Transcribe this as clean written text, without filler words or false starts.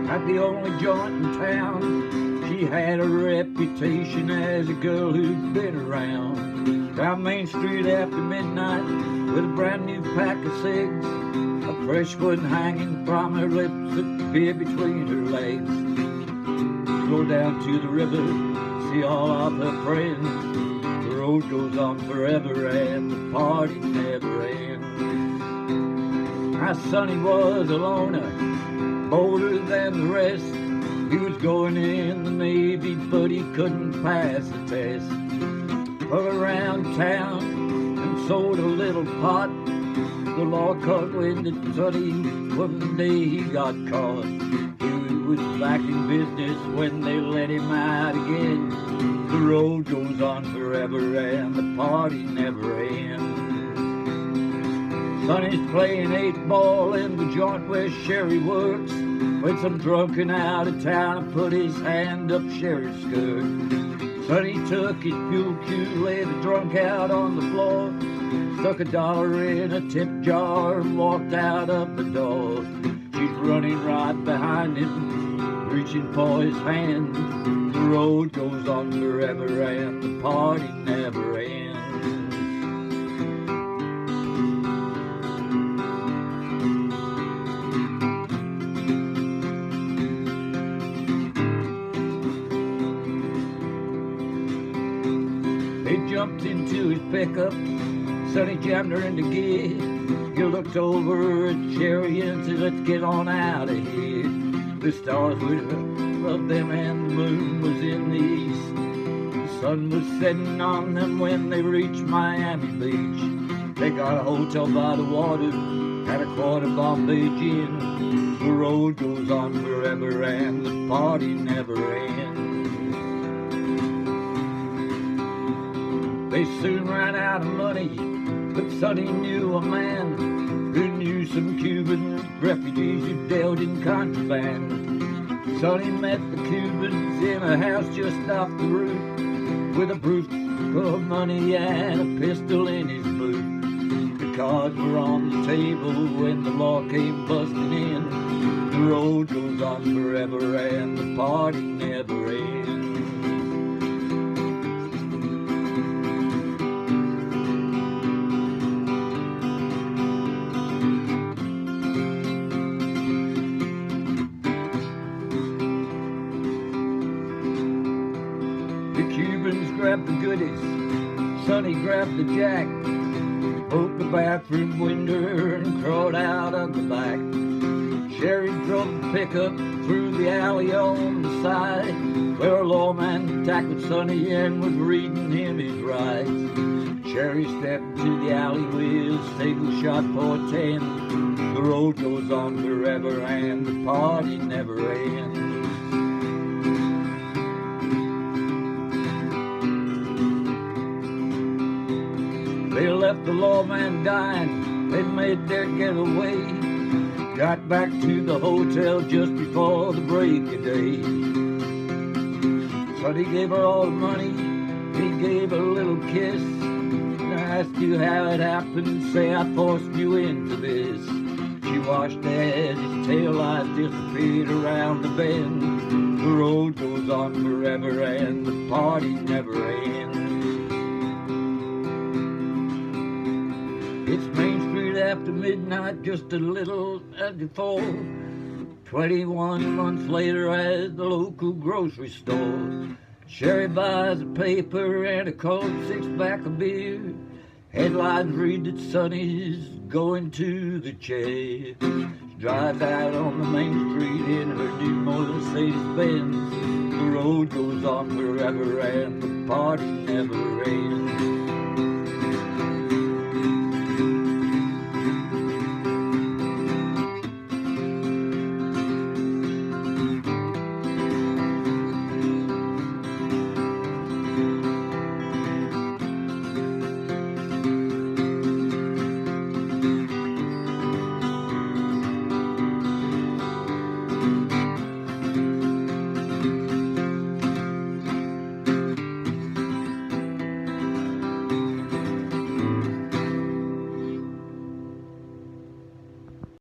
at the only joint in town. She had a reputation as a girl who'd been around. Down Main Street after midnight with a brand new pack of cigs, a fresh one hanging from her lips, a beer between her legs. Go down to the river, see all of her friends. The road goes on forever and the party never ends. My Sonny was a loner, bolder than the rest. He was going in the Navy, but he couldn't pass the test. Hung around town and sold a little pot. The law caught wind that Sonny, one day he got caught. He was back in business when they let him out again. The road goes on forever and the party never ends. Sonny's playing 8-ball in the joint where Sherry works, when some drunken out of town put his hand up Sherry's skirt. Sonny took his fuel cue, laid the drunk out on the floor, stuck $1 in a tip jar and walked out of the door. She's running right behind him, reaching for his hand. The road goes on forever and the party never ends. They jumped into his pickup, Sonny jammed her into gear. He looked over at Sherry and said, let's get on out of here. The stars were above them and the moon was in the east. The sun was setting on them when they reached Miami Beach. They got a hotel by the water, had a quarter Bombay gin. The road goes on forever and the party never ends. They soon ran out of money, but Sonny knew a man who knew some Cuban refugees who dealt in contraband. Sonny met the Cubans in a house just off the route, with a brute full of money and a pistol in his boot. The cards were on the table when the law came busting in. The road goes on forever and the party never ends. The Cubans grabbed the goodies, Sonny grabbed the jack, broke the bathroom window and crawled out of the back. Sherry drove the pickup through the alley on the side, where a lawman tackled Sonny and was reading him his rights. Sherry stepped to the alley with a single shot for 10. The road goes on forever and the party never ends. They left the lawman dying, they made their getaway, got back to the hotel just before the break of day. Sonny gave her all the money, he gave her a little kiss, and I asked you how it happened, say I forced you into this. She watched as his taillights disappeared around the bend. The road goes on forever and the party never ends. It's Main Street after midnight, just a little after 4. 21 months later at the local grocery store. Sherry buys a paper and a cold 6-pack of beer. Headlines read that Sonny's going to the chair. She drives out on the main street in her new Mercedes-Benz. The road goes on forever and the party never ends.